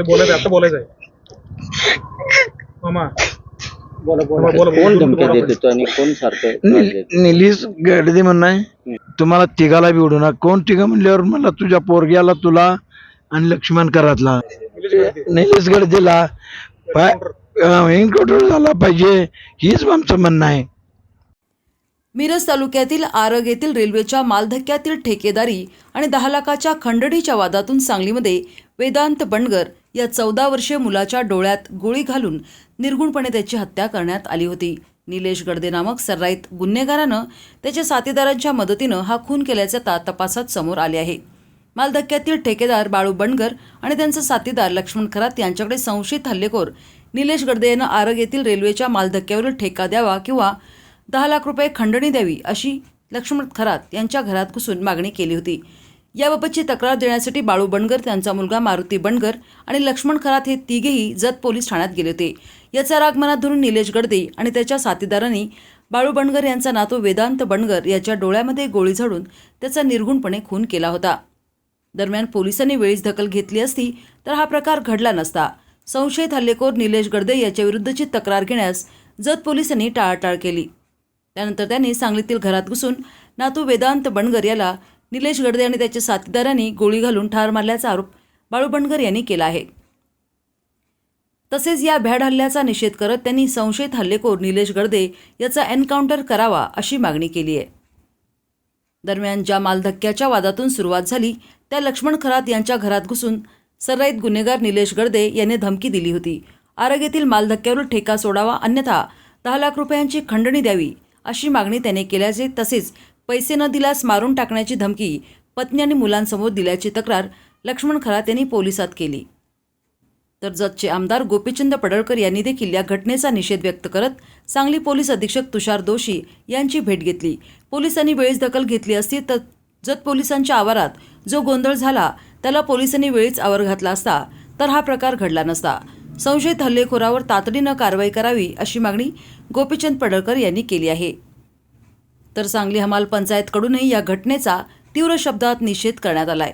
बोलायचं आता बोलायचं आहे मामा. कोण धमक्या देत होतो आणि कोण सारखं निलेश गडदे म्हणणं आहे तुम्हाला तिघाला बी उडू ना. कोण तिघा म्हणल्यावर मला तुझ्या पोरग्याला तुला आणि लक्ष्मण करातला निलेश गडदेला एन्काउंटर झाला पाहिजे हीच आमचं म्हणणं आहे. मिरज तालुक्यातील आरग येथील रेल्वेच्या मालधक्क्यातील ठेकेदारी आणि 10 लाखाच्या खंडणीच्या वादातून सांगलीमध्ये वेदांत बंडगर या 14 वर्षीय मुलाच्या डोळ्यात गोळी घालून निर्गुणपणे त्याची हत्या करण्यात आली होती. निलेश गडदे नामक सर्राईत गुन्हेगारानं त्याच्या साथीदारांच्या मदतीनं हा खून केल्याचे तपासात समोर आले आहे. मालधक्क्यातील ठेकेदार बाळू बंडगर आणि त्यांचा साथीदार लक्ष्मण खरात यांच्याकडे संशयित हल्लेखोर निलेश गडदे यांना आरग येथील रेल्वेच्या मालधक्क्यावरील ठेका द्यावा किंवा 10 लाख रुपये खंडणी द्यावी अशी लक्ष्मण खरात यांच्या घरात घुसून मागणी केली होती. याबाबतची तक्रार देण्यासाठी बाळू बंडगर, त्यांचा मुलगा मारुती बंडगर आणि लक्ष्मण खरात हे तिघेही जत पोलीस ठाण्यात गेले होते. याचा राग मनात धरून निलेश गडदे आणि त्याच्या साथीदारांनी बाळू बंडगर यांचा नातू वेदांत बंडगर याच्या डोळ्यामध्ये गोळी झाडून त्याचा निर्गुणपणे खून केला होता. दरम्यान पोलिसांनी वेळीच दखल घेतली असती तर हा प्रकार घडला नसता. संशयित हल्लेखोर निलेश गडदे याच्याविरुद्धची तक्रार घेण्यास जत पोलिसांनी टाळाटाळ केली. त्यानंतर त्यांनी सांगलीतील घरात घुसून नातू वेदांत बंडगर याला निलेश गडदे आणि त्याच्या साथीदारांनी गोळी घालून ठार मारल्याचा आरोप बाळू बंडगर यांनी केला आहे. तसेच या भ्याड हल्ल्याचा निषेध करत त्यांनी संशयित हल्लेखोर निलेश गडदे याचा एन्काउंटर करावा अशी मागणी केली आहे. दरम्यान ज्या मालधक्क्याच्या वादातून सुरुवात झाली त्या लक्ष्मण खरात यांच्या घरात घुसून सर्राईत गुन्हेगार निलेश गडदे यांनी धमकी दिली होती. आरग येथील मालधक्क्यावर ठेका सोडावा अन्यथा 10 लाख रुपयांची खंडणी द्यावी अशी मागणी त्याने केल्याचे, तसेच पैसे न दिल्यास मारून टाकण्याची धमकी पत्नी आणि मुलांसमोर दिल्याची तक्रार लक्ष्मण खरात यांनी पोलिसात केली. तर जतचे आमदार गोपीचंद पडळकर यांनी देखील या घटनेचा निषेध व्यक्त करत सांगली पोलीस अधीक्षक तुषार दोशी यांची भेट घेतली. पोलिसांनी वेळीच दखल घेतली असती तर जत पोलिसांच्या आवारात जो गोंधळ झाला त्याला पोलिसांनी वेळीच आवर घातला असता तर हा प्रकार घडला नसता. संशयित हल्लेखोरावर तातडीनं कारवाई करावी अशी मागणी गोपीचंद पडळकर यांनी केली आहे. तर सांगली हमाल पंचायतकडूनही या घटनेचा तीव्र शब्दात निषेध करण्यात आलाय.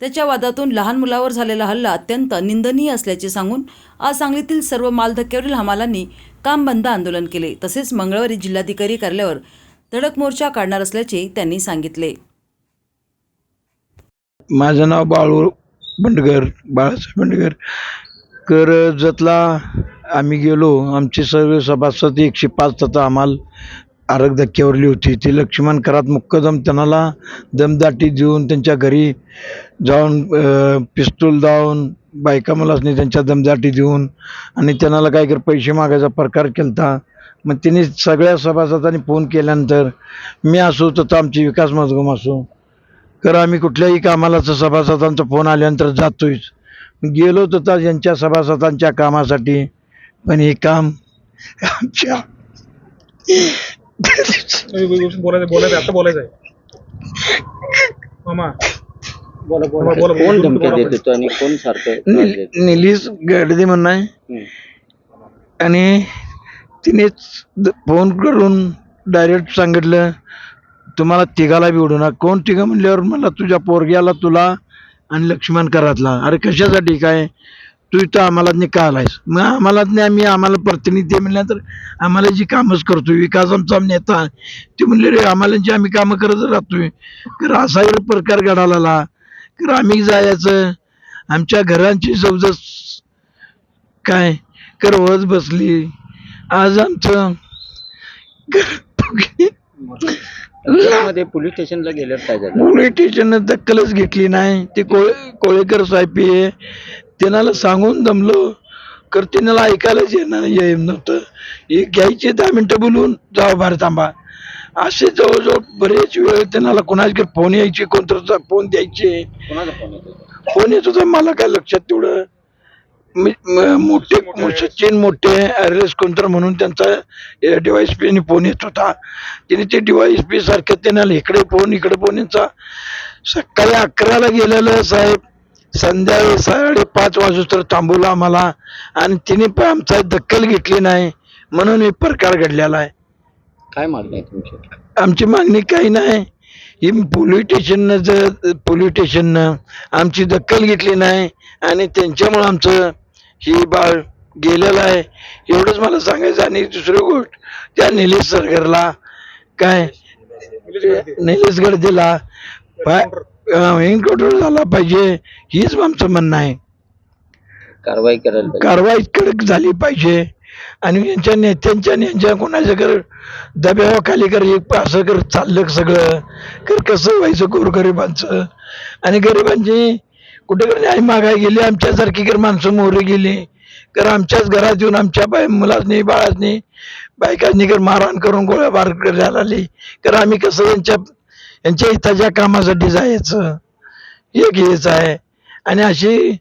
त्याच्या वादातून लहान मुलावर झालेला हल्ला अत्यंत निंदनीय असल्याचे सांगून आज सांगलीतील सर्व मालधक्क्यावरील हमालांनी काम बंद आंदोलन केले. तसेच मंगळवारी जिल्हाधिकारी कार्यालयावर धडक मोर्चा काढणार असल्याचे त्यांनी सांगितले. माझं नाव बाळू बंडगर, बाळासाहेब बंडगर. कर जतला आम्ही गेलो. आमचे सर्व सभासद 105 तथा आम्हाला आरग धक्क्यावरली होती. ती लक्ष्मण करात मुक्कादम त्यांना दमदाटी देऊन त्यांच्या घरी जाऊन पिस्तूल दावून बायका मुलासनी त्यांच्या दमदाटी देऊन आणि त्यांना काय कर पैसे मागायचा प्रकार केला. मग तिने सगळ्या सभासदांनी फोन केल्यानंतर मी असो तथा आमची विकास मजगम असो तर आम्ही कुठल्याही कामाला सभासदांचा फोन आल्यानंतर जातोय. गेलो तथा यांच्या सभासदांच्या कामासाठी, पण हे काम आमच्या बोलायचं आता बोलायचं आहे मामा. कोण धमक्या देत होतो आणि कोण सारखं निलेश गडदे म्हणणं आहे आणि तिनेच फोन करून डायरेक्ट सांगितलं तुम्हाला तिघाला बी उडू ना. कोण तिघा म्हणल्यावर मला तुझ्या पोरग्याला तुला आणि लक्ष्मण करातला. अरे कशासाठी काय तू इथं आम्हाला का आलायस. मग आम्हाला प्रतिनिधी म्हणल्यानंतर आम्हाला जी कामच करतोय. विकास आमचा नेता ते म्हणले रे आम्हाला जी आम्ही कामं करत राहतोय तर असा प्रकार घडाला तर आम्ही जायचं. आमच्या घरांची जवळजवळ काय करवत बसली. आज आमचं मध्ये पोलीस स्टेशनला गेल्यावर काय झालं. पोलीस स्टेशननं दखलच घेतली नाही. ते कोळेकर साहेब त्यांना सांगून दमलो तर त्यांना ऐकायलाच येत नव्हतं. हे घ्यायचे 10 मिनिटं बोलून जाऊ बाहेर थांबा असे जवळजवळ बरेच वेळ त्यांना कोणाचे फोन यायचे, कोणतरचा फोन द्यायचे. फोन येत होता मला काय लक्षात तेवढं. मोठे सचिन मोठे RS कोणतर म्हणून त्यांचा DYSP फोन येत होता. त्याने ते DYSP सारख्या त्यांना इकडे फोन यांचा. सकाळी 11ला गेलेलं साहेब संध्याकाळी 5:30 वाजता थांबवलं आम्हाला आणि तिने पण आमचा दखल घेतली नाही म्हणून हे प्रकार घडलेला आहे. काय मागणी आहे तुमची. आमची मागणी काही नाही. ही पोलीस स्टेशननं आमची दखल घेतली नाही आणि त्यांच्यामुळं आमचं ही बाळ गेलेलं आहे एवढंच मला सांगायचं. आणि दुसरी गोष्ट त्या निलेश सरगरला काय निलेश गडदेला एन्काउंटर झाला पाहिजे हीच आमचं म्हणणं आहे. कारवाई करायला पाहिजे. कारवाई कडक झाली पाहिजे आणि यांच्या नेत्यांच्या आणि यांच्या कोणाच्या कर दबावाखाली कर असं कर चाललं सगळं कर कसं व्हायचं गोरगरिबांचं. आणि गरिबांची कुठे कर न्याय मागाय गेली आमच्यासारखी कर माणसं मोहरी गेली कर आमच्याच घरात येऊन आमच्या मुलांनी बाळांनी बायकांनी कर मारहाण करून गोळ्याबार करायला आली तर आम्ही कसं यांच्या हिताच्या कामासाठी जायचं एक हेच आहे. आणि अशी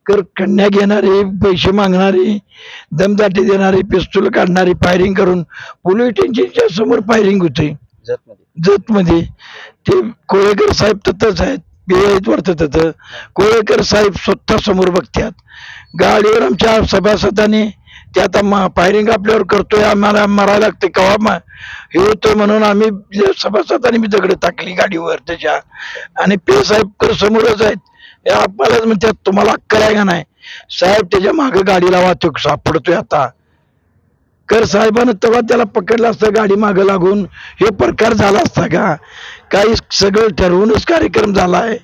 कर कन्या घेणारी पैसे मागणारी दमदाटी देणारी पिस्तूल काढणारी फायरिंग करून पोलीस स्टेशनच्या समोर फायरिंग होते जतमध्ये. ते कोळेकर साहेब तथंच आहेत बियात वाटतं तिथं कोळेकर साहेब स्वतः समोर बघतात गाडीवर आमच्या सभासदांनी ते आता फायरिंग आपल्यावर करतोय आम्हाला मारायला लागते कवा हे होतं म्हणून आम्ही सभासदांनी मी दगड टाकली गाडीवर त्याच्या. आणि पे साहेब तर समोरच आहेत आपल्याला म्हणतात तुम्हाला अक्कल आहे का नाही साहेब त्याच्या मागं गाडीला वाहतूक सापडतोय आता. कर साहेबानं तेव्हा त्याला पकडलं असतं गाडी मागं लागून हे प्रकार झाला असता का. काही सगळं ठरवूनच कार्यक्रम झालाय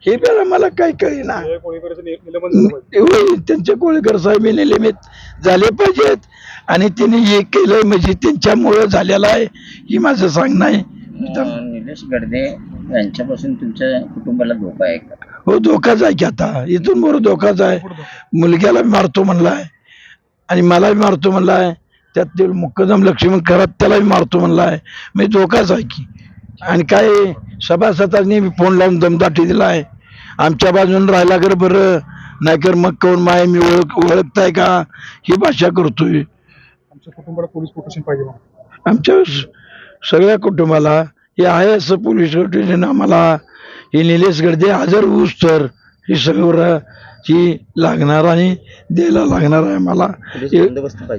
हे बरं मला काही कळेना. त्यांचे कोळेकर साहेब निलंबित झाले पाहिजेत आणि तिने हे केलंय म्हणजे त्यांच्यामुळं झालेलं आहे ही माझं सांगणं आहे. निलेश गडदे यांच्यापासून तुमच्या कुटुंबाला धोका आहे का? हो धोकाच आहे की आता इथून बरोबर धोकाच आहे. मुलग्याला मारतो म्हणलाय आणि मलाही मारतो म्हणलाय त्यात ते मुक्कादम लक्ष्मण करत त्यालाही मारतो म्हणलाय म्हणजे धोकाच आहे की. आणि काय सभासदांनी फोन लावून दमदाटी दिलाय आमच्या बाजून राहायला कर बरं नाहीतर मग कोण माय मी ओळखताय का ही भाषा करतोय. आमच्या कुटुंबाला पोलीस प्रोटेक्शन पाहिजे. आमच्या सगळ्या कुटुंबाला हे आहे असं पोलीस स्टेशन आम्हाला हे निलेश गडदे हजर होऊस तर ही सगळं ही लागणार आणि द्यायला लागणार आहे आम्हाला.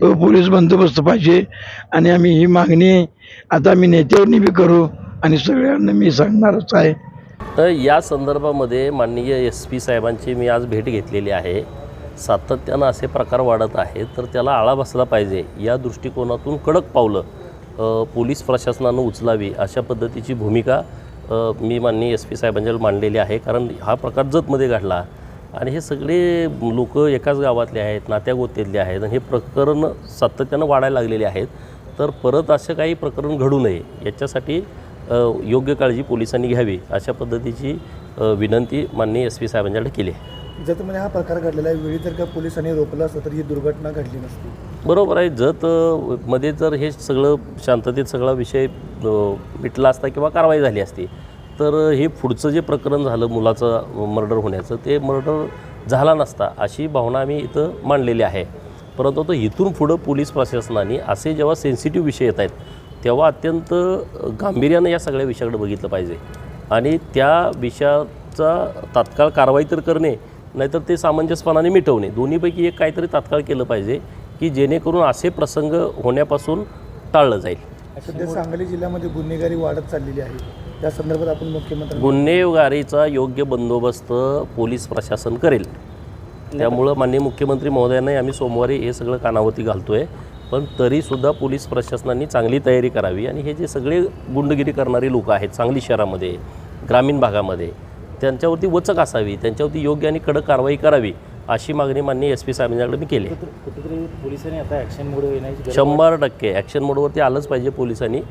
पोलीस बंदोबस्त पाहिजे आणि आम्ही ही मागणी आता मी नेत्यांनी बी करू आणि सगळ्यांना मी सांगणारच आहे. तर या संदर्भामध्ये माननीय SP साहेबांची मी आज भेट घेतलेली आहे. सातत्यानं असे प्रकार वाढत आहेत तर त्याला आळा बसला पाहिजे या दृष्टिकोनातून कडक पावलं पोलीस प्रशासनानं उचलावी अशा पद्धतीची भूमिका मी माननीय SP साहेबांच्यावर मांडलेली आहे. कारण हा प्रकार जतमध्ये घडला आणि हे सगळे लोक एकाच गावातले आहेत नात्यागोत्यातले आहेत आणि हे प्रकरण सातत्यानं वाढायला लागलेले आहेत. तर परत असं काही प्रकरण घडू नये याच्यासाठी योग्य काळजी पोलिसांनी घ्यावी अशा पद्धतीची विनंती माननीय SP साहेबांच्याकडे केली आहे. जतमध्ये हा प्रकार घडलेला आहे वेळी जर का पोलिसांनी रोखलं असतं तर ही दुर्घटना घडली नसती. बरोबर आहे. मध्ये जर हे सगळं शांततेत सगळा विषय मिटला असता किंवा कारवाई झाली असती तर हे पुढचं जे प्रकरण झालं मुलाचं मर्डर होण्याचं ते मर्डर झाला नसता अशी भावना आम्ही इथं मांडलेली आहे. परंतु तो इथून पुढं पोलीस प्रशासनाने असे जेव्हा सेन्सिटिव्ह विषय येत आहेत तेव्हा अत्यंत गांभीर्यानं या सगळ्या विषयाकडे बघितलं पाहिजे आणि त्या विषयाचा तात्काळ कारवाई तर करणे नाहीतर ते सामंजस्यपणाने मिटवणे दोन्हीपैकी एक काहीतरी तात्काळ केलं पाहिजे की जेणेकरून असे प्रसंग होण्यापासून टाळलं जाईल. सध्या सांगली जिल्ह्यामध्ये गुन्हेगारी वाढत चाललेली आहे त्या संदर्भात आपण मुख्यमंत्री गुन्हेगारीचा योग्य बंदोबस्त पोलीस प्रशासन करेल. त्यामुळं माननीय मुख्यमंत्री महोदयांनाही आम्ही सोमवारी हे सगळं कानावरती घालतोय. पण तरीसुद्धा पोलीस प्रशासनाने चांगली तयारी करावी आणि हे जे सगळे गुंडगिरी करणारे लोक आहेत सांगली शहरामध्ये ग्रामीण भागामध्ये त्यांच्यावरती वचक असावी त्यांच्यावरती योग्य आणि कडक कारवाई करावी अशी मागणी माननीय SP साहेबांच्याकडे मी केली. कुठेतरी पोलिसांनी आता ॲक्शन मोड येण्याची 100% ॲक्शन मोडवरती आलंच पाहिजे पोलिसांनी.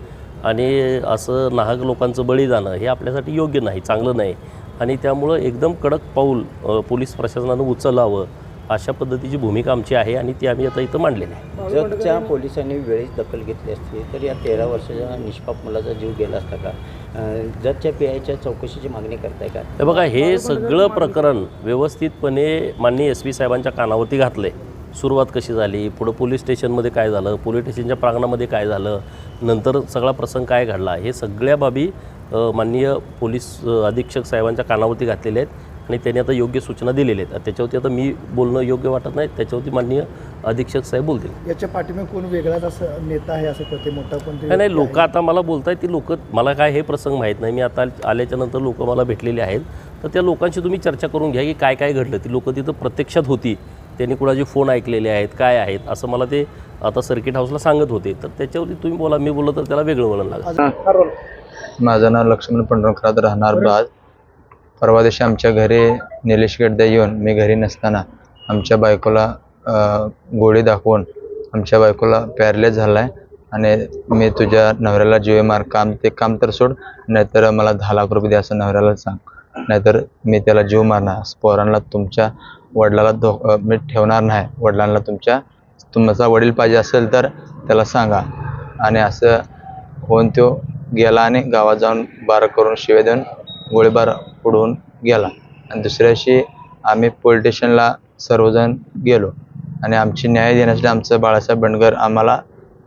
आणि असं नाहक लोकांचं बळी जाणं हे आपल्यासाठी योग्य नाही चांगलं नाही आणि त्यामुळं एकदम कडक पाऊल पोलीस प्रशासनानं उचलावं अशा पद्धतीची भूमिका आमची आहे आणि ती आम्ही आता इथं मांडलेली आहे. जतच्या पोलिसांनी वेळेस दखल घेतली असती तर या 13 वर्षाच्या निष्पाप मुलाचा जीव गेला असता का? जतच्या PIच्या चौकशीची मागणी करताय का? हे बघा हे सगळं प्रकरण व्यवस्थितपणे माननीय SP साहेबांच्या कानावरती घातलं आहे. सुरुवात कशी झाली पुढं पोलीस स्टेशनमध्ये काय झालं पोलीस स्टेशनच्या प्रांगणामध्ये काय झालं नंतर सगळा प्रसंग काय घडला हे सगळ्या बाबी माननीय पोलीस अधीक्षक साहेबांच्या कानावरती घातलेले आहेत. आणि त्यांनी आता योग्य सूचना दिलेल्या आहेत. त्याच्यावरती आता मी बोलणं योग्य वाटत नाही, त्याच्यावरती माननीय अधीक्षक साहेब बोलतील. याच्या पाठीमागे कोण वेगळाच असं नेता आहे असं कळते, मोठा कोणतरी नाही व्यक्ती लोक आहे? आता मला बोलतायत, ती लोक मला काय हे प्रसंग माहीत नाही. मी आता आल्याच्या नंतर लोक मला भेटलेले आहेत, तर त्या लोकांशी तुम्ही चर्चा करून घ्या की काय काय घडलं. ती लोक तिथं प्रत्यक्षात होती, त्यांनी कुणाचे फोन ऐकलेले आहेत, काय आहेत असं मला ते आता सर्किट हाऊसला सांगत होते. तर त्याच्यावरती तुम्ही बोला, मी बोललो तर त्याला वेगळं वळण लागलं. माझं नाव लक्ष्मण पांडुरंग खरात, राहणार बाज. परवा दिवशी आमच्या घरी निलेश गडदे येऊन मी घरी नसताना आमच्या बायकोला गोळी दाखवून आमच्या बायकोला पॅरलेस झाला आहे आणि मी तुझ्या नवऱ्याला जीवे मार, ते काम तर सोड, नाहीतर मला 10 लाख रुपये दे असं नवऱ्याला सांग, नाहीतर मी त्याला जीव मारणार. पोरांना तुमच्या वडिलाला मी ठेवणार नाही. वडिलांना तुमचा वडील पाहिजे असेल तर त्याला सांगा. आणि असं होऊन तो गेला आणि गावात जाऊन बार करून शिवे देऊन गोळीबार उडवून गेला. आणि दुसऱ्या दिवशी आम्ही पोलीस स्टेशनला सर्वजण गेलो आणि आमची न्याय देण्यासाठी आमचं बाळासाहेब बंडगर आम्हाला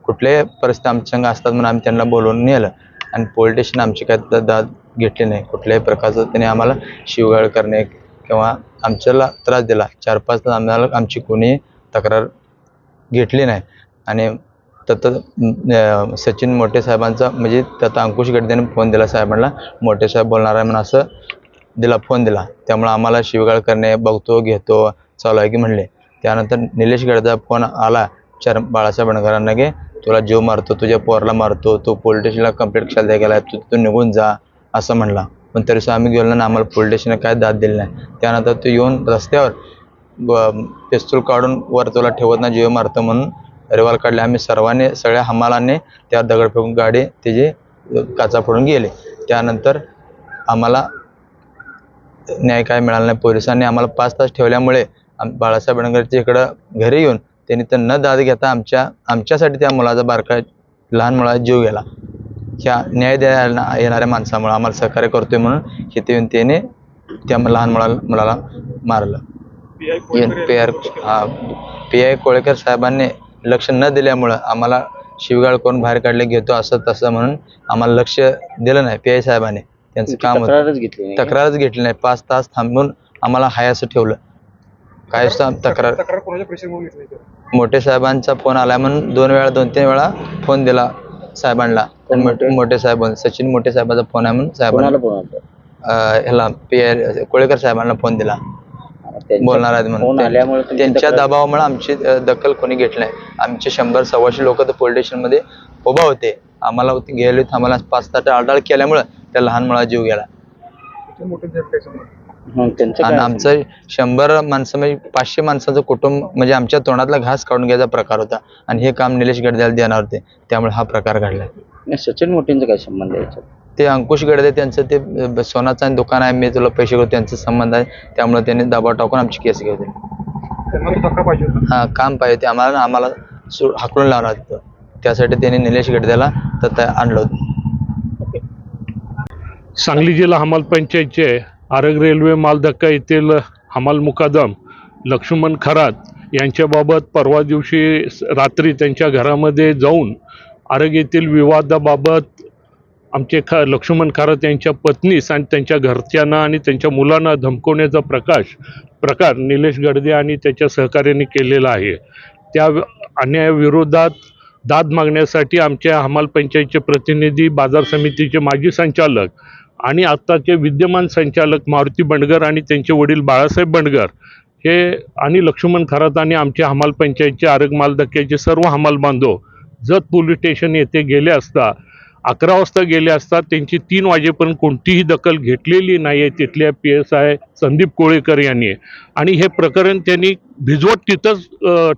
कुठल्याही परिस्थिती आमच्या संग असतात म्हणून आम्ही त्यांना बोलवून नेलं. आणि पोलीस स्टेशन आमची काय दाद घेतली नाही. कुठल्याही प्रकारचं त्यांनी आम्हाला शिवगाळ करणे किंवा आमच्याला त्रास दिला. 4-5 तास आम्हाला आमची कोणी तक्रार घेतली नाही. आणि तर सचिन मोठे साहेबांचा म्हणजे त्यात अंकुश गडदेने फोन दिला साहेबांना, मोठे साहेब बोलणार आहे म्हणून असं फोन दिला. त्यामुळे आम्हाला शिवगाळ करणे, बघतो घेतो चालू आहे की म्हणले. त्यानंतर निलेश गडचा फोन आला बाळासाहेब बंडगरांना की तुला जीव मारतो, तुझ्या पोराला मारतो, तू पोलीस स्टेशनला कंप्लेंट कशाला द्यायला गेला, तू निघून जा असं म्हणला. पण तरीसुद्धा आम्ही गेलो ना, आम्हाला पोलीस स्टेशनला काय दाद दिली नाही. त्यानंतर तो येऊन रस्त्यावर पिस्तूल काढून वर तुला ठेवत ना जीव मारतो म्हणून रिव्हॉल्वर काढले. आम्ही सर्वांनी सगळ्या हमालांनी त्यावर दगड फेकून गाडी त्याची काचा फोडून गेले. त्यानंतर आम्हाला न्याय काय मिळाला नाही. पोलिसांनी आम्हाला 5 तास ठेवल्यामुळे बाळासाहेब बंडगरच्या इकडं घरी येऊन त्यांनी तर न दाद घेता आमच्यासाठी त्या मुलाचा बारका लहान मुलाचा जीव गेला. ह्या न्याय द्यायला येणाऱ्या माणसामुळे आम्हाला सहकार्य करतोय म्हणून इथे येऊन त्याने त्या लहान मुलाला मारलं. PI कोळेकर साहेबांनी लक्ष न दिल्यामुळं आम्हाला शिवगाळ करून बाहेर काढले, घेतो असं तसं म्हणून आम्हाला लक्ष दिलं नाही. PI साहेबांनी त्यांचं काम तक्रारच घेतली नाही. 5 तास थांबून आम्हाला हाय असं ठेवलं. काय तक्रार कोणाच्या प्रेशरमुळे घेतली तर? मोठे साहेबांचा फोन आला म्हणून 2-3 वेळा फोन दिला साहेबांना. मोठे साहेब सचिन मोठे साहेबांचा फोन आहे म्हणून साहेबांना ह्याला PI कोळेकर साहेबांना फोन दिला बोलणार आहेत म्हणून. त्यांच्या दबावामुळे आमची दखल कोणी घेतली नाही. आमचे 100-125 लोक तर पोलीस स्टेशनमध्ये उभा होते. आम्हाला गेले, आम्हाला 5 तास आळडाळ केल्यामुळं त्या लहान मुलाचा जीव गेला. आणि आमचं 100 माणसं म्हणजे 500 माणसाचं कुटुंब म्हणजे आमच्या तोंडातला घास काढून घ्यायचा प्रकार होता. आणि हे काम निलेश गडद्याला देणार होते, त्यामुळे हा प्रकार घडला. सचिन मोठेंचा काय संबंध आहे? ते अंकुश गडदे त्यांचं ते सोनाचं दुकान आहे, मी तुला पैसे करतो त्यांचा संबंध आहे. त्यामुळे त्यांनी दबाव टाकून आमची केस घेतली. हां, काम पाहिजे ते आम्हाला हाकलून लावणार होतं. त्यासाठी त्यांनी निलेश गडद्याला तर आणलं होतं. सांगली जिल्हा हमाल पंचायतचे आरग रेल्वे मालधक्का येथील हमाल मुकादम लक्ष्मण खरात यांच्याबाबत परवा दिवशी रात्री त्यांच्या घरामध्ये जाऊन आरग येथील विवादाबाबत आमचे लक्ष्मण खरात यांच्या पत्नीस आणि त्यांच्या घरच्यांना आणि त्यांच्या मुलांना धमकवण्याचा प्रकार निलेश गडदे आणि त्याच्या सहकार्याने केलेला आहे. त्या अन्यायाविरोधात दाद मागण्यासाठी आमच्या हमाल पंचायतचे प्रतिनिधी, बाजार समितीचे माजी संचालक आणि आत्ताचे विद्यमान संचालक मारुती बंडगर आणि त्यांचे वडील बाळासाहेब बंडगर हे आणि लक्ष्मण खरात आणि आमच्या हमाल पंचायतचे आरग मालधक्क्याचे सर्व हमाल बांधव जत पोलीस स्टेशन येथे गेले असता 11 वाजता गेले असता त्यांची 3 वाजेपर्यंत कोणतीही दखल घेतलेली नाही आहे तिथल्या PSI संदीप कोळेकर यांनी. आणि हे प्रकरण त्यांनी भिजवत तिथंच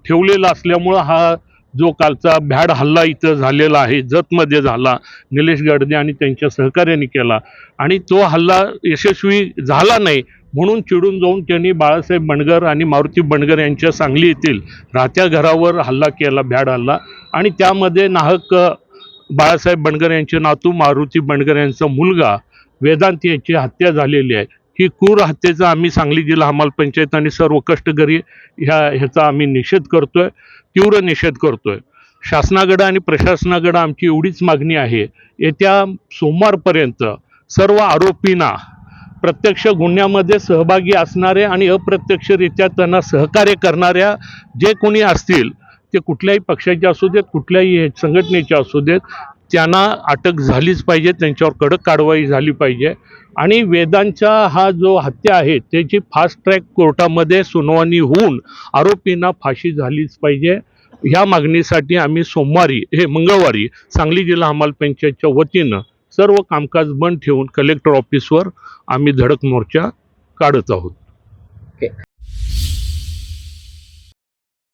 ठेवलेलं असल्यामुळं हा जो कालचा भ्याड हल्ला इथं झालेला आहे, जतमध्ये झाला, निलेश गडदे आणि त्यांच्या सहकार्याने केला आणि तो हल्ला यशस्वी झाला नाही म्हणून चिडून जाऊन त्यांनी बाळासाहेब बंडगर आणि मारुती बंडगर यांच्या सांगली येथील राहत्या घरावर हल्ला केला, भ्याड हल्ला. आणि त्यामध्ये नाहक बाळासाहेब बंडगर यांचे नातू मारुती बंडगर यांचा मुलगा वेदांत यांची हत्या झालेली आहे. ही क्रूर हत्येचा आम्ही सांगली जिल्हा हमाल पंचायत आणि सर्व कष्टकरी ह्याचा आम्ही निषेध करतोय, तीव्र निषेध करतोय. शासनाकडं आणि प्रशासनाकडं आमची एवढीच मागणी आहे, येत्या सोमवारपर्यंत सर्व आरोपींना प्रत्यक्ष गुन्ह्यामध्ये सहभागी असणारे आणि अप्रत्यक्षरित्या त्यांना सहकार्य करणाऱ्या जे कोणी असतील ते कुठल्याही पक्षाचे असू देत, कुठल्याही संघटनेचे असू देत, त्यांना अटक झालीच पाहिजे, त्यांच्यावर कडक कारवाई झाली पाहिजे. आणि वेदांचा हा जो हत्या आहे त्याची फास्ट ट्रॅक कोर्टामध्ये सुनावणी होऊन आरोपींना फाशी झालीच पाहिजे. ह्या मागणीसाठी आम्ही मंगळवारी सांगली जिल्हा हमाल पंचायतच्या वतीनं सर्व कामकाज बंद ठेवून कलेक्टर ऑफिसवर आम्ही धडक मोर्चा काढत आहोत.